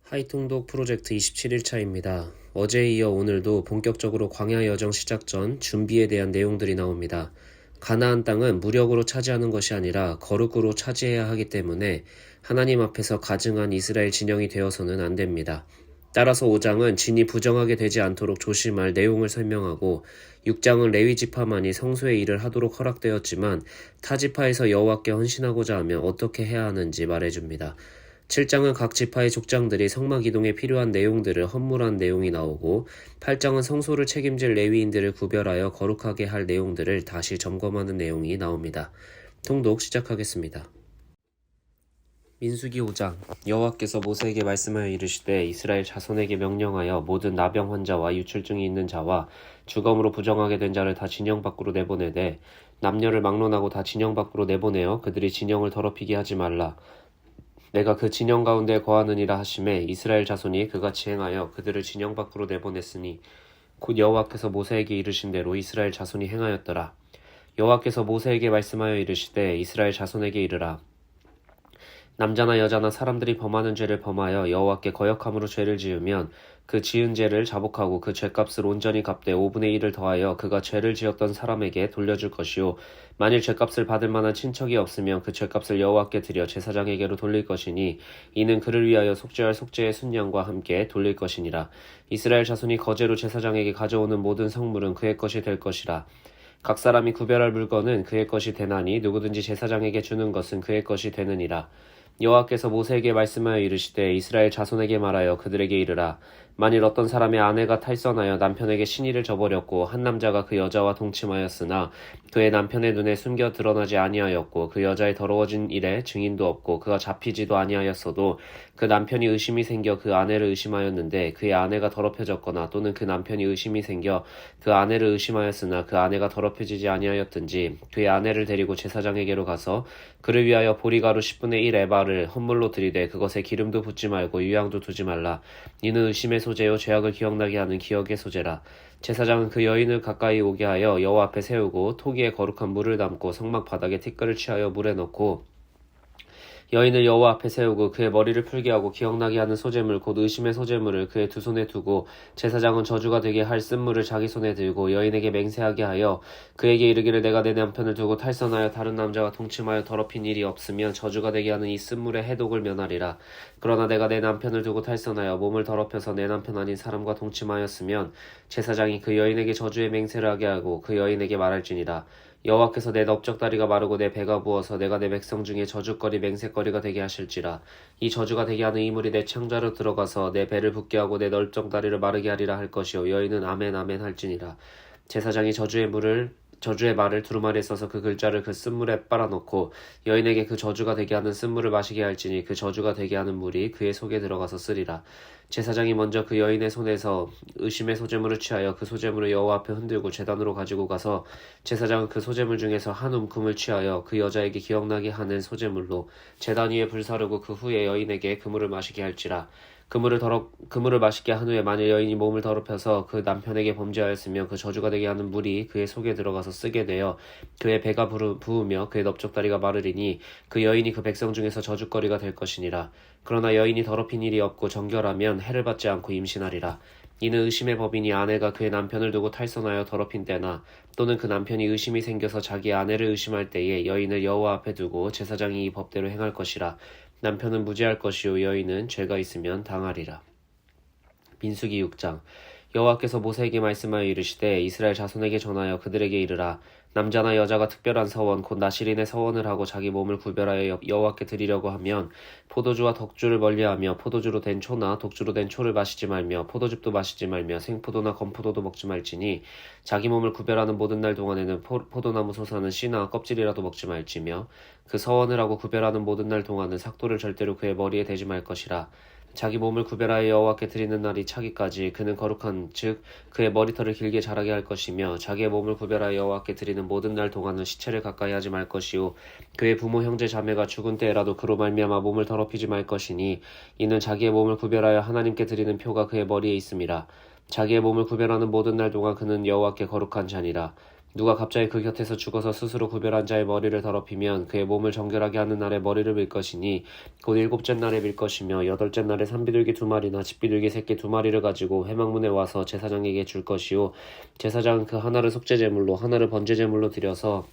하이통독 프로젝트 27일차입니다. 어제에 이어 오늘도 본격적으로 광야 여정 시작 전 준비에 대한 내용들이 나옵니다. 가나안 땅은 무력으로 차지하는 것이 아니라 거룩으로 차지해야 하기 때문에 하나님 앞에서 가증한 이스라엘 진영이 되어서는 안 됩니다. 따라서 5장은 진이 부정하게 되지 않도록 조심할 내용을 설명하고 6장은 레위 지파만이 성소의 일을 하도록 허락되었지만 타 지파에서 여호와께 헌신하고자 하면 어떻게 해야 하는지 말해줍니다. 7장은 각 지파의 족장들이 성막 이동에 필요한 내용들을 헌물한 내용이 나오고 8장은 성소를 책임질 레위인들을 구별하여 거룩하게 할 내용들을 다시 점검하는 내용이 나옵니다. 통독 시작하겠습니다. 민수기 5장 여호와께서 모세에게 말씀하여 이르시되 이스라엘 자손에게 명령하여 모든 나병 환자와 유출증이 있는 자와 주검으로 부정하게 된 자를 다 진영 밖으로 내보내되 남녀를 막론하고 다 진영 밖으로 내보내어 그들이 진영을 더럽히게 하지 말라. 내가 그 진영 가운데 거하느니라 하심에 이스라엘 자손이 그같이 행하여 그들을 진영 밖으로 내보냈으니 곧 여호와께서 모세에게 이르신 대로 이스라엘 자손이 행하였더라. 여호와께서 모세에게 말씀하여 이르시되 이스라엘 자손에게 이르라. 남자나 여자나 사람들이 범하는 죄를 범하여 여호와께 거역함으로 죄를 지으면 그 지은 죄를 자복하고 그 죄값을 온전히 갚되 5분의 1을 더하여 그가 죄를 지었던 사람에게 돌려줄 것이요 만일 죄값을 받을 만한 친척이 없으면 그 죄값을 여호와께 드려 제사장에게로 돌릴 것이니 이는 그를 위하여 속죄할 속죄의 순양과 함께 돌릴 것이니라. 이스라엘 자손이 거제로 제사장에게 가져오는 모든 성물은 그의 것이 될 것이라. 각 사람이 구별할 물건은 그의 것이 되나니 누구든지 제사장에게 주는 것은 그의 것이 되느니라. 여호와께서 모세에게 말씀하여 이르시되 이스라엘 자손에게 말하여 그들에게 이르라. 만일 어떤 사람의 아내가 탈선하여 남편에게 신의를 저버렸고 한 남자가 그 여자와 동침하였으나 그의 남편의 눈에 숨겨 드러나지 아니하였고 그 여자의 더러워진 일에 증인도 없고 그가 잡히지도 아니하였어도 그 남편이 의심이 생겨 그 아내를 의심하였는데 그의 아내가 더럽혀졌거나 또는 그 남편이 의심이 생겨 그 아내를 의심하였으나 그 아내가 더럽혀지지 아니하였든지 그의 아내를 데리고 제사장에게로 가서 그를 위하여 보리가루 10분의 1 에바를 헌물로 드리되 그것에 기름도 붓지 말고 유향도 두지 말라. 이는 의심의 소재요 죄악을 기억나게 하는 기억의 소재라. 제사장은 그 여인을 가까이 오게 하여 여호와 앞에 세우고 토기에 거룩한 물을 담고 성막 바닥에 티끌을 취하여 물에 넣고 여인을 여호와 앞에 세우고 그의 머리를 풀게 하고 기억나게 하는 소재물 곧 의심의 소재물을 그의 두 손에 두고 제사장은 저주가 되게 할 쓴물을 자기 손에 들고 여인에게 맹세하게 하여 그에게 이르기를 내가 내 남편을 두고 탈선하여 다른 남자와 동침하여 더럽힌 일이 없으면 저주가 되게 하는 이 쓴물의 해독을 면하리라. 그러나 내가 내 남편을 두고 탈선하여 몸을 더럽혀서 내 남편 아닌 사람과 동침하였으면 제사장이 그 여인에게 저주의 맹세를 하게 하고 그 여인에게 말할지니라. 여호와께서 내 넓적다리가 마르고 내 배가 부어서 내가 내 백성 중에 저주거리 맹세거리가 되게 하실지라. 이 저주가 되게 하는 이물이 내 창자로 들어가서 내 배를 붓게 하고 내 넓적다리를 마르게 하리라 할 것이요 여인은 아멘 아멘 할지니라. 제사장이 저주의 말을 두루마리에 써서 그 글자를 그 쓴물에 빨아넣고 여인에게 그 저주가 되게 하는 쓴물을 마시게 할지니 그 저주가 되게 하는 물이 그의 속에 들어가서 쓰리라. 제사장이 먼저 그 여인의 손에서 의심의 소재물을 취하여 그 소재물을 여호와 앞에 흔들고 제단으로 가지고 가서 제사장은 그 소재물 중에서 한 움큼을 취하여 그 여자에게 기억나게 하는 소재물로 제단 위에 불사르고 그 후에 여인에게 그물을 마시게 할지라. 그물을 마시게 한 후에 만일 여인이 몸을 더럽혀서 그 남편에게 범죄하였으면 그 저주가 되게 하는 물이 그의 속에 들어가서 쓰게 되어 그의 배가 부으며 그의 넓적다리가 마르리니 그 여인이 그 백성 중에서 저주거리가 될 것이니라. 그러나 여인이 더럽힌 일이 없고 정결하면 해를 받지 않고 임신하리라. 이는 의심의 법이니 아내가 그의 남편을 두고 탈선하여 더럽힌 때나 또는 그 남편이 의심이 생겨서 자기 아내를 의심할 때에 여인을 여호와 앞에 두고 제사장이 이 법대로 행할 것이라. 남편은 무죄할 것이요 여인은 죄가 있으면 당하리라. 민수기 6장 여호와께서 모세에게 말씀하여 이르시되 이스라엘 자손에게 전하여 그들에게 이르라. 남자나 여자가 특별한 서원 곧 나실인의 서원을 하고 자기 몸을 구별하여 여호와께 드리려고 하면 포도주와 덕주를 멀리하며 포도주로 된 초나 독주로 된 초를 마시지 말며 포도즙도 마시지 말며 생포도나 건포도도 먹지 말지니 자기 몸을 구별하는 모든 날 동안에는 포도나무 솟아는 씨나 껍질이라도 먹지 말지며 그 서원을 하고 구별하는 모든 날 동안은 삭도를 절대로 그의 머리에 대지 말 것이라. 자기 몸을 구별하여 여호와께 드리는 날이 차기까지 그는 거룩한 즉 그의 머리털을 길게 자라게 할 것이며 자기의 몸을 구별하여 여호와께 드리는 모든 날 동안은 시체를 가까이 하지 말 것이요 그의 부모 형제 자매가 죽은 때에라도 그로 말미암아 몸을 더럽히지 말 것이니 이는 자기의 몸을 구별하여 하나님께 드리는 표가 그의 머리에 있음이라. 자기의 몸을 구별하는 모든 날 동안 그는 여호와께 거룩한 자니라. 누가 갑자기 그 곁에서 죽어서 스스로 구별한 자의 머리를 더럽히면 그의 몸을 정결하게 하는 날에 머리를 밀 것이니 곧 일곱째 날에 밀 것이며 여덟째 날에 산비둘기 2마리나 집비둘기 새끼 2마리를 가지고 회막문에 와서 제사장에게 줄 것이요 제사장은 그 하나를 속죄제물로 하나를 번제제물로 드려서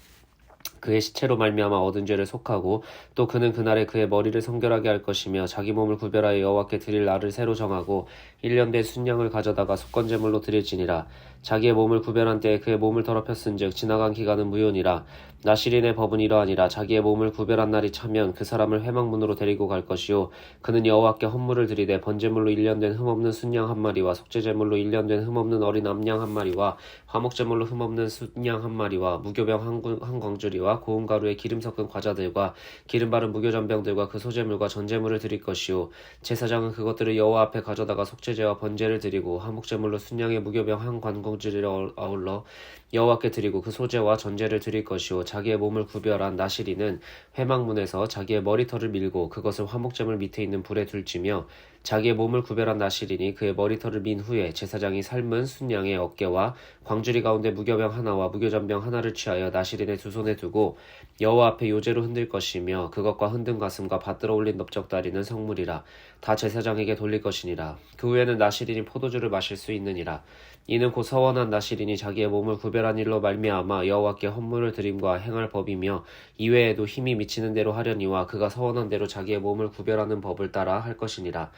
그의 시체로 말미암아 얻은 죄를 속하고 또 그는 그날에 그의 머리를 성결하게 할 것이며 자기 몸을 구별하여 여호와께 드릴 날을 새로 정하고 1년 된 순양을 가져다가 속건제물로 드릴지니라. 자기의 몸을 구별한 때에 그의 몸을 더럽혔은즉 지나간 기간은 무효니라. 나실인의 법은 이러하니라. 자기의 몸을 구별한 날이 차면 그 사람을 회막문으로 데리고 갈 것이요 그는 여호와께 헌물을 드리되 번제물로 1년 된 흠없는 순양 1마리와 속죄제물로 1년 된 흠없는 어린 암양 1마리와 화목제물로 흠없는 순양 1마리와 무교병 한 광주리와 고운 가루에 기름 섞은 과자들과 기름 바른 무교전병들과 그 소제물과 전제물을 드릴 것이요 제사장은 그것들을 여호와 앞에 가져다가 속죄제와 번제를 드리고 화목제물로 순양의 무교병 한 관광주리를 아울러 여호와께 드리고 그 소제와 전제를 드릴 것이요 자기의 몸을 구별한 나실이는 회막문에서 자기의 머리털을 밀고 그것을 화목제물 밑에 있는 불에 둘지며 자기의 몸을 구별한 나실이니 그의 머리털을 민 후에 제사장이 삶은 순양의 어깨와 광주리 가운데 무교병 하나와 무교전병 하나를 취하여 나실인의 두 손에 두고 여호와 앞에 요제로 흔들 것이며 그것과 흔든 가슴과 받들어 올린 넓적다리는 성물이라. 다 제사장에게 돌릴 것이니라. 그 후에는 나실인이 포도주를 마실 수 있느니라. 이는 곧 서원한 나실인이 자기의 몸을 구별한 일로 말미암아 여호와께 헌물을 드림과 행할 법이며 이외에도 힘이 미치는 대로 하려니와 그가 서원한 대로 자기의 몸을 구별하는 법을 따라 할 것이니라.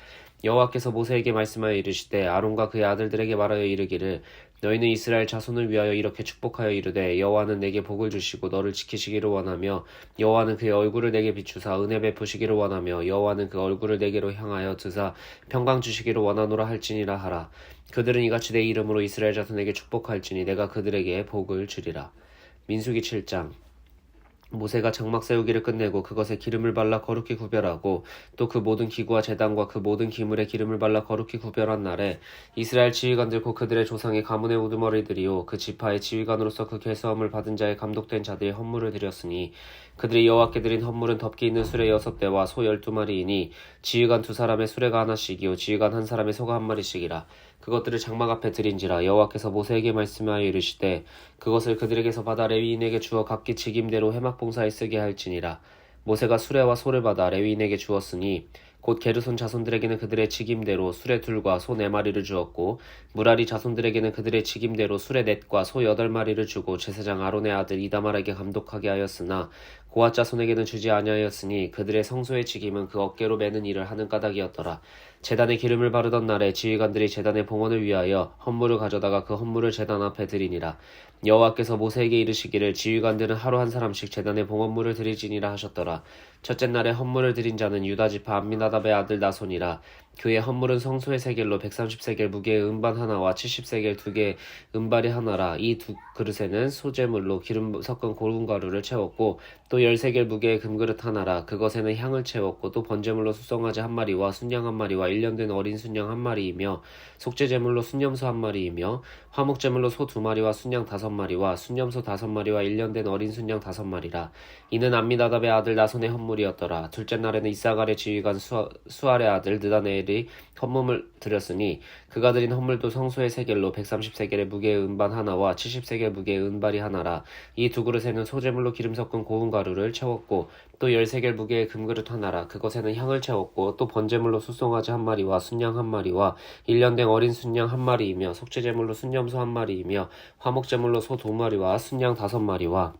여호와께서 모세에게 말씀하여 이르시되 아론과 그의 아들들에게 말하여 이르기를 너희는 이스라엘 자손을 위하여 이렇게 축복하여 이르되 여호와는 내게 복을 주시고 너를 지키시기를 원하며 여호와는 그의 얼굴을 내게 비추사 은혜 베푸시기를 원하며 여호와는 그 얼굴을 내게로 향하여 드사 평강 주시기를 원하노라 할지니라 하라. 그들은 이같이 내 이름으로 이스라엘 자손에게 축복할지니 내가 그들에게 복을 주리라. 민수기 7장. 모세가 장막 세우기를 끝내고 그것에 기름을 발라 거룩히 구별하고 또 그 모든 기구와 제단과 그 모든 기물에 기름을 발라 거룩히 구별한 날에 이스라엘 지휘관들 곧 그들의 조상의 가문의 우두머리들이요 그 지파의 지휘관으로서 그 계수함을 받은 자의 감독된 자들의 헌물을 드렸으니 그들이 여호와께 드린 헌물은 덮기 있는 수레 6대와 소 12마리이니 지휘관 2사람의 수레가 하나씩이요 지휘관 1사람의 소가 1마리씩이라. 그것들을 장막 앞에 드린지라. 여호와께서 모세에게 말씀하여 이르시되 그것을 그들에게서 받아 레위인에게 주어 각기 직임대로 회막봉사에 쓰게 할지니라. 모세가 수레와 소를 받아 레위인에게 주었으니 곧 게르손 자손들에게는 그들의 직임대로 수레 2과 소 4마리를 주었고 무라리 자손들에게는 그들의 직임대로 수레 4과 소 8마리를 주고 제사장 아론의 아들 이다말에게 감독하게 하였으나 고앗 자손에게는 주지 아니하였으니 그들의 성소의 직임은 그 어깨로 매는 일을 하는 까닭이었더라. 제단에 기름을 바르던 날에 지휘관들이 제단의 봉헌을 위하여 헌물을 가져다가 그 헌물을 제단 앞에 드리니라. 여호와께서 모세에게 이르시기를 지휘관들은 하루 한 사람씩 제단의 봉헌물을 드리지니라 하셨더라. 첫째 날에 헌물을 드린 자는 유다 지파 암미나답의 아들 나손이라. 그의 헌물은 성소의 세겔로 130세겔 무게의 은반 하나와 70세겔 2개의 은발이 하나라. 이 두 그릇에는 소제물로 기름 섞은 고운 가루를 채웠고 또 10세겔 무게의 금그릇 하나라. 그것에는 향을 채웠고 또 번제물로 수송아지 1마리와 순양 1마리와 1년 된 어린 순양 1마리이며 속죄제물로 순염소 1마리이며 화목제물로 소 2마리와 순양 5마리와 순염소 5마리와 1년 된 어린 순양 5마리라. 이는 암미나답의 아들 나손의 헌물이었더라. 둘째 날에는 이사갈의 지휘관 수알의 아들 느다넬이 헌물을 드렸으니 그가 드린 헌물도 성소의 세겔로 130세겔의 무게의 은반 하나와 70세겔 무게의 은발이 하나라. 이 두 그릇에는 소제물로 기름 섞은 고운 가루를 채웠고 또 10세겔 무게의 금그릇 하나라. 그것에는 향을 채웠고 또 번제물로 수송아지 1마리와 순양 1마리와 1년 된 어린 순양 1마리이며 속죄제물로 순염소 1마리이며 화목제물로 소 2마리와 순양 5마리와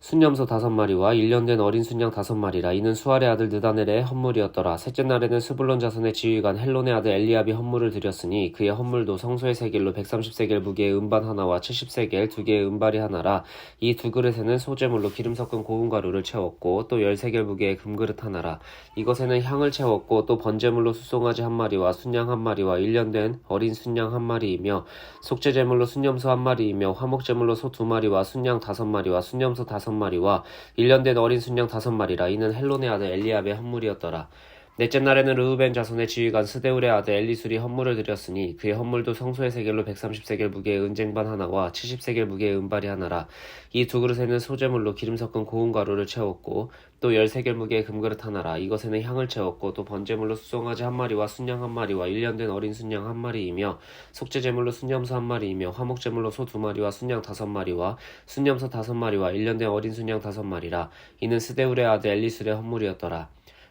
순염소 5마리와 1년 된 어린 순양 5마리라. 이는 수알의 아들 느다넬의 헌물이었더라. 셋째 날에는 스불론 자손의 지휘관 헬론의 아들 엘리압이 헌물을 드렸으니 그의 헌물도 성소의 세겔로 130세겔 무게의 은반 하나와 70세겔 2개의 은발이 하나라. 이 두 그릇에는 소제물로 기름 섞은 고운 가루를 채웠고 또 10세겔 무게의 금그릇 하나라. 이것에는 향을 채웠고 또 번제물로 수송아지 1마리와 순양 1마리와 1년 된 어린 순양 1마리이며 속죄제물로 순염소 1마리이며 화목제물로 소 2마리와 순양 5마리와 순염소 5마리와 1년 된 어린 순양 5마리라. 이는 헬론의 아들 엘리압의 헌물이었더라. 넷째 날에는 르우벤 자손의 지휘관 스데울의 아들 엘리술이 헌물을 드렸으니 그의 헌물도 성소의 세겔로 130세겔 무게의 은쟁반 하나와 70세겔 무게의 은발이 하나라. 이 두 그릇에는 소재물로 기름 섞은 고운 가루를 채웠고 또 10세겔 무게의 금그릇 하나라. 이것에는 향을 채웠고 또 번제물로 수송아지 한 마리와 순양 한 마리와 1년 된 어린 순양 한 마리이며 속죄제물로 순염소 한 마리이며 화목제물로 소 2마리와 순양 5마리와 순염소 5마리와 1년 된 어린 순양 5마리라. 이는 스데울의 아들 엘리술의 헌물이었더라.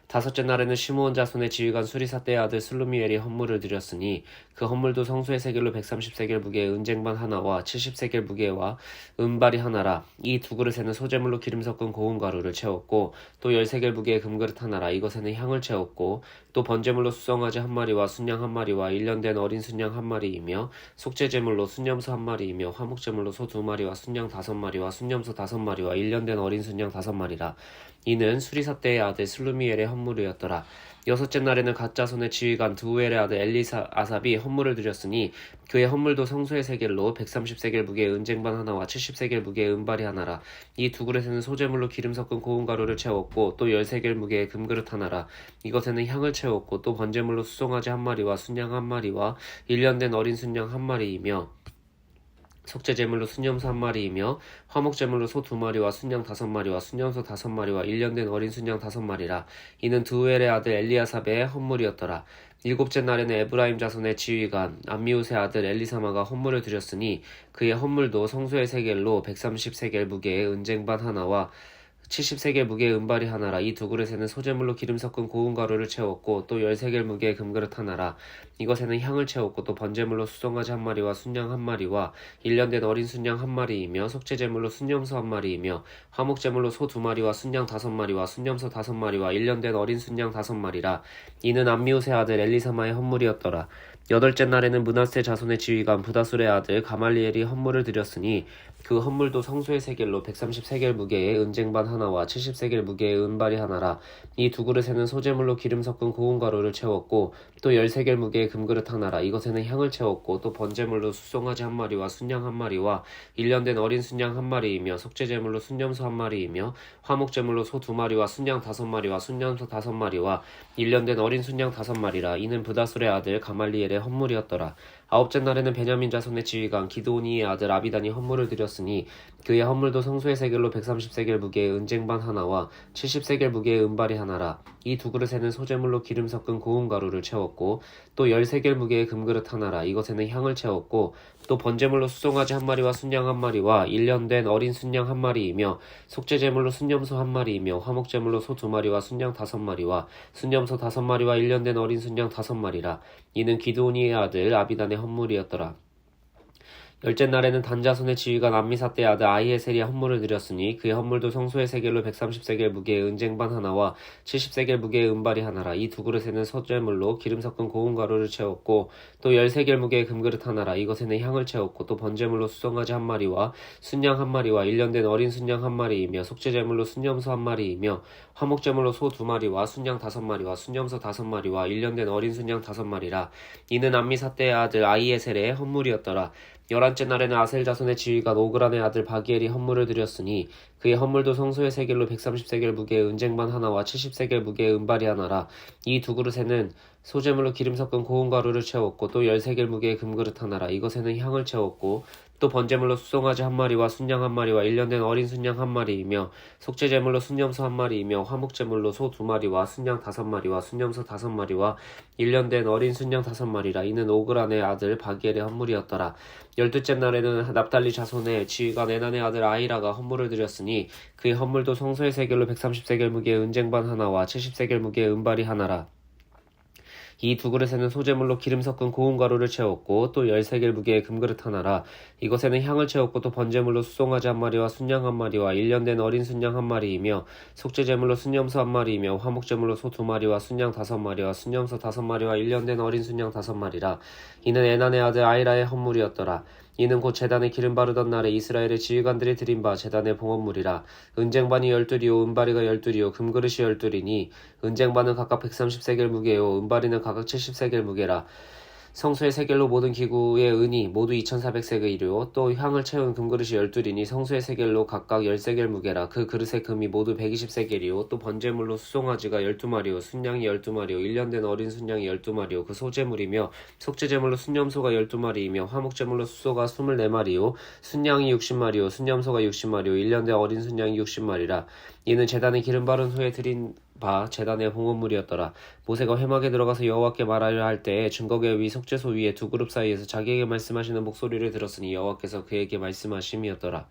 다섯째 날에는 시므온 자손의 지휘관 수리사떼의 아들 슬루미엘이 헌물을 드렸으니 그 헌물도 성소의 세겔로 130세겔 무게의 은쟁반 하나와 70세겔 무게와 은발이 하나라. 이 두 그릇에는 소재물로 기름 섞은 고운 가루를 채웠고 또 10세겔 무게의 금그릇 하나라. 이것에는 향을 채웠고 또 번제물로 수송아지 한 마리와 순양 한 마리와 1년 된 어린 순양 한 마리이며 속죄제물로 순염소 한 마리이며 화목제물로 소 2마리와 순양 5마리와 순염소 5마리와 1년 된 어린 순양 5마리라. 이는 수리사떼의 아들 슬루미엘의 헌물이었더라. 여섯째 날에는 갓 자손의 지휘관 드우엘의 아들 아삽이 헌물을 드렸으니 그의 헌물도 성소의 세겔로 130세겔 무게의 은쟁반 하나와 70세겔 무게의 은발이 하나라. 이 두 그릇에는 소재물로 기름 섞은 고운 가루를 채웠고 또 10세겔 무게의 금그릇 하나라. 이것에는 향을 채웠고 또 번제물로 수송아지 한 마리와 순양 한 마리와 1년 된 어린 순양 한 마리이며 속죄제물로 순염소 한 마리이며 화목제물로 소 2마리와 순양 5마리와 순염소 5마리와 1년 된 어린 순양 5마리라. 이는 드우엘의 아들 엘리아삽의 헌물이었더라. 일곱째 날에는 에브라임 자손의 지휘관 암미우스의 아들 엘리사마가 헌물을 드렸으니 그의 헌물도 성소의 세겔로 130세겔 무게의 은쟁반 하나와 70세겔 무게의 은발이 하나라. 이 두 그릇에는 소재물로 기름 섞은 고운 가루를 채웠고 또 10세겔 무게의 금그릇 하나라. 이것에는 향을 채웠고 또 번제물로 수송아지 한 마리와 순양 한 마리와 1년 된 어린 순양 한 마리이며 속죄제물로 순염소 한 마리이며 화목제물로 소 2마리와 순양 5마리와 순염소 5마리와 1년 된 어린 순양 5마리라. 이는 암미우스의 아들 엘리사마의 헌물이었더라. 여덟째 날에는 므낫세 자손의 지휘관 부다술의 아들 가말리엘이 헌물을 드렸으니 그 헌물도 성소의 세겔로 130세겔 무게의 은쟁반 하나와 70세겔 무게의 은발이 하나라. 이 두 그릇에는 소재물로 기름 섞은 고운 가루를 채웠고 또 10세겔 무게의 금그릇 하나라. 이것에는 향을 채웠고 또 번제물로 수송아지 한 마리와 순양 한 마리와 1년 된 어린 순양 한 마리이며 속죄제물로 순염소 한 마리이며 화목제물로 소 2마리와 순양 5마리와 순염소 5마리와 1년 된 어린 순양 5마리라. 이는 부다술의 아들 가말리엘의 헌물이었더라. 아홉째 날에는 베냐민 자손의 지휘관 기드오니의 아들 아비단이 헌물을 드렸으니 그의 헌물도 성소의 세겔로 130세겔 무게의 은쟁반 하나와 70세겔 무게의 은발이 하나라. 이 두 그릇에는 소재물로 기름 섞은 고운 가루를 채웠고 또 10세겔 무게의 금그릇 하나라. 이것에는 향을 채웠고 또 번제물로 수송아지 한 마리와 순양 한 마리와 1년 된 어린 순양 한 마리이며 속죄제물로 순염소 한 마리이며 화목제물로 소 2마리와 순양 5마리와 순염소 5마리와 1년 된 어린 순양 5마리라. 이는 기드오니의 아들 아비단의 헌물이었더라. 열째 날에는 단 자손의 지휘관 암미사떼의 아들 아히에셀이 헌물을 드렸으니 그의 헌물도 성소의 세겔로 130세겔 무게의 은쟁반 하나와 70세겔 무게의 은발이 하나라. 이 두 그릇에는 소재물로 기름 섞은 고운 가루를 채웠고 또 10세겔 무게의 금그릇 하나라. 이것에는 향을 채웠고 또 번제물로 수송아지 한 마리와 순양 한 마리와 1년 된 어린 순양 한 마리이며 속죄제물로 순염소 한 마리이며 화목제물로 소 2마리와 순양 5마리와 순염소 5마리와 1년 된 어린 순양 5마리라. 이는 암미사떼의 아들 아히에셀의 헌물이었더라. 11째 날에는 아셀 자손의 지휘관 오그란의 아들 바기엘이 헌물을 드렸으니 그의 헌물도 성소의 세겔로 130세겔 무게의 은쟁반 하나와 70세겔 무게의 은발이 하나라. 이 두 그릇에는 소재물로 기름 섞은 고운 가루를 채웠고 또 10세겔 무게의 금그릇 하나라. 이것에는 향을 채웠고 또 번제물로 수송아지 한 마리와 순양 한 마리와 1년 된 어린 순양 한 마리이며 속죄제물로 순염소 한 마리이며 화목제물로 소 2마리와 순양 5마리와 순염소 5마리와 1년 된 어린 순양 5마리라. 이는 오그란의 아들 바기엘의 헌물이었더라. 12째 날에는 납달리 자손의 지휘관 에난의 아들 아히라가 헌물을 드렸으니 그의 헌물도 성소의 세겔로 130세겔 무게의 은쟁반 하나와 70세겔 무게의 은발이 하나라. 이 두 그릇에는 소재물로 기름 섞은 고운 가루를 채웠고 또 10세겔 무게의 금그릇 하나라. 이것에는 향을 채웠고 또 번제물로 수송아지 한 마리와 순양 한 마리와 1년 된 어린 순양 한 마리이며 속죄제물로 순염소 한 마리이며 화목제물로 소 2마리와 순양 5마리와 순염소 5마리와 1년 된 어린 순양 5마리라. 이는 에난의 아들 아히라의 헌물이었더라. 이는 곧 제단에 기름 바르던 날에 이스라엘의 지휘관들이 드린 바 제단의 봉헌물이라. 은쟁반이 12리요 은바리가 12리요 금그릇이 12리니 은쟁반은 각각 130세겔 무게요 은바리는 각각 70세겔 무게라. 성소의 세겔로 모든 기구의 은이 모두 2400세겔이요 또 향을 채운 금그릇이 12이니 성소의 세겔로 각각 10세겔 무게라. 그 그릇의 금이 모두 120세겔이요 또 번제물로 수송아지가 12마리요 순양이 12마리요 1년 된 어린 순양이 12마리요 그 소제물이며 속죄제물로 순염소가 12마리이며 화목제물로 수소가 24마리요 순양이 60마리요 순염소가 60마리요 1년 된 어린 순양이 60마리라. 이는 제단에 기름 바른 후에 드린 바 제단의 봉헌물이었더라. 모세가 회막에 들어가서 여호와께 말하려 할 때에 증거궤 위 속죄소 위에 두 그룹 사이에서 자기에게 말씀하시는 목소리를 들었으니 여호와께서 그에게 말씀하심이었더라.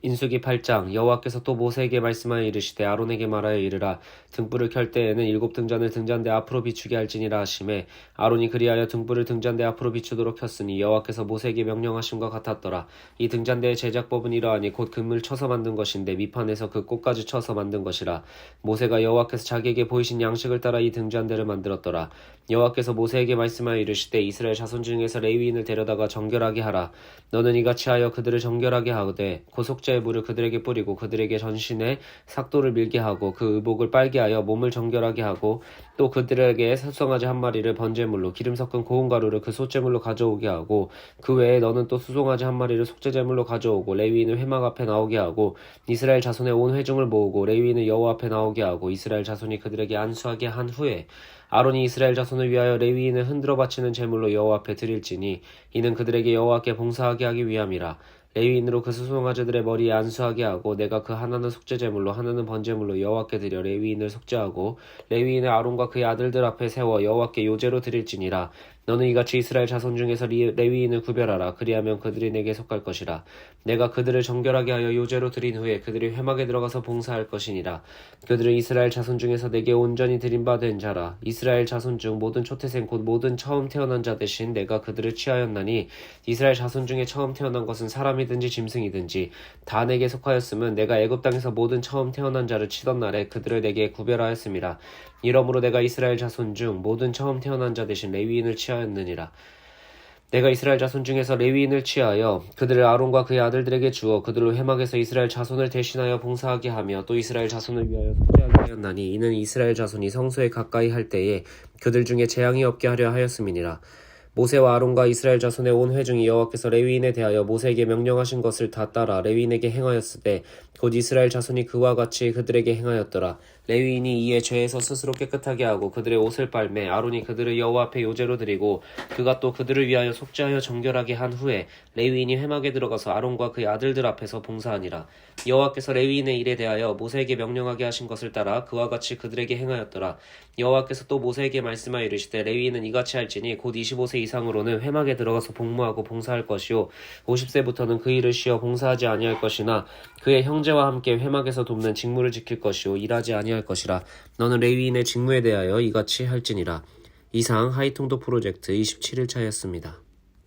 민수기 8장. 여호와께서 또 모세에게 말씀하여 이르시되 아론에게 말하여 이르라. 등불을 켤 때에는 7 등잔을 등잔대 앞으로 비추게 할지니라 하시매 아론이 그리하여 등불을 등잔대 앞으로 비추도록 켰으니 여호와께서 모세에게 명령하심과 같았더라. 이 등잔대의 제작법은 이러하니 곧 금을 쳐서 만든 것인데 밑판에서 그 꽃까지 쳐서 만든 것이라. 모세가 여호와께서 자기에게 보이신 양식을 따라 이 등잔대를 만들었더라. 여호와께서 모세에게 말씀하여 이르시되 이스라엘 자손 중에서 레위인을 데려다가 정결하게 하라. 너는 이같이 하여 그들을 정결하게 하되 고속죄의 물을 그들에게 뿌리고 그들에게 전신에 삭도를 밀게 하고 그 의복을 빨게 하여 몸을 정결하게 하고 또 그들에게 수송아지 한 마리를 번제물로 기름 섞은 고운 가루를 그 소제물로 가져오게 하고 그 외에 너는 또 수송아지 한 마리를 속죄제물로 가져오고 레위인을 회막 앞에 나오게 하고 이스라엘 자손의 온 회중을 모으고 레위인을 여호와 앞에 나오게 하고 이스라엘 자손이 그들에게 안수하게 한 후에 아론이 이스라엘 자손을 위하여 레위인을 흔들어 바치는 제물로 여호와 앞에 드릴지니 이는 그들에게 여호와께 봉사하게 하기 위함이라. 레위인으로 그 수송아지들의 머리에 안수하게 하고 내가 그 하나는 속죄제물로 하나는 번제물로 여호와께 드려 레위인을 속죄하고 레위인의 아론과 그의 아들들 앞에 세워 여호와께 요제로 드릴지니라. 너는 이같이 이스라엘 자손 중에서 레위인을 구별하라. 그리하면 그들이 내게 속할 것이라. 내가 그들을 정결하게 하여 요제로 드린 후에 그들이 회막에 들어가서 봉사할 것이니라. 그들은 이스라엘 자손 중에서 내게 온전히 드린 바 된 자라. 이스라엘 자손 중 모든 초태생 곧 모든 처음 태어난 자 대신 내가 그들을 취하였나니 이스라엘 자손 중에 처음 태어난 것은 사람이든지 짐승이든지 다 내게 속하였음은 내가 애굽 땅에서 모든 처음 태어난 자를 치던 날에 그들을 내게 구별하였음이라. 이러므로 내가 이스라엘 자손 중 모든 처음 태어난 자 대신 레위인을 취하였느니라. 내가 이스라엘 자손 중에서 레위인을 취하여 그들을 아론과 그의 아들들에게 주어 그들로 회막에서 이스라엘 자손을 대신하여 봉사하게 하며 또 이스라엘 자손을 위하여 속죄하게 하였나니 이는 이스라엘 자손이 성소에 가까이 할 때에 그들 중에 재앙이 없게 하려 하였음이니라. 모세와 아론과 이스라엘 자손의 온 회중이 여호와께서 레위인에 대하여 모세에게 명령하신 것을 다 따라 레위인에게 행하였으되 곧 이스라엘 자손이 그와 같이 그들에게 행하였더라. 레위인이 이에 죄에서 스스로 깨끗하게 하고 그들의 옷을 빨매 아론이 그들을 여호와 앞에 요제로 드리고 그가 또 그들을 위하여 속죄하여 정결하게 한 후에 레위인이 회막에 들어가서 아론과 그의 아들들 앞에서 봉사하니라. 여호와께서 레위인의 일에 대하여 모세에게 명령하게 하신 것을 따라 그와 같이 그들에게 행하였더라. 여호와께서 또 모세에게 말씀하여 이르시되 레위인은 이같이 할지니 곧 25세 이상으로는 회막에 들어가서 복무하고 봉사할 것이요 50세부터는 그 일을 쉬어 봉사하지 아니할 것이나 그의 형제와 함께 회막에서 돕는 직무를 지킬 것이요 일하지 아니할 것이라. 너는 레위인의 직무에 대하여 이같이 할지니라. 이상 하이통도 프로젝트 27일차였습니다.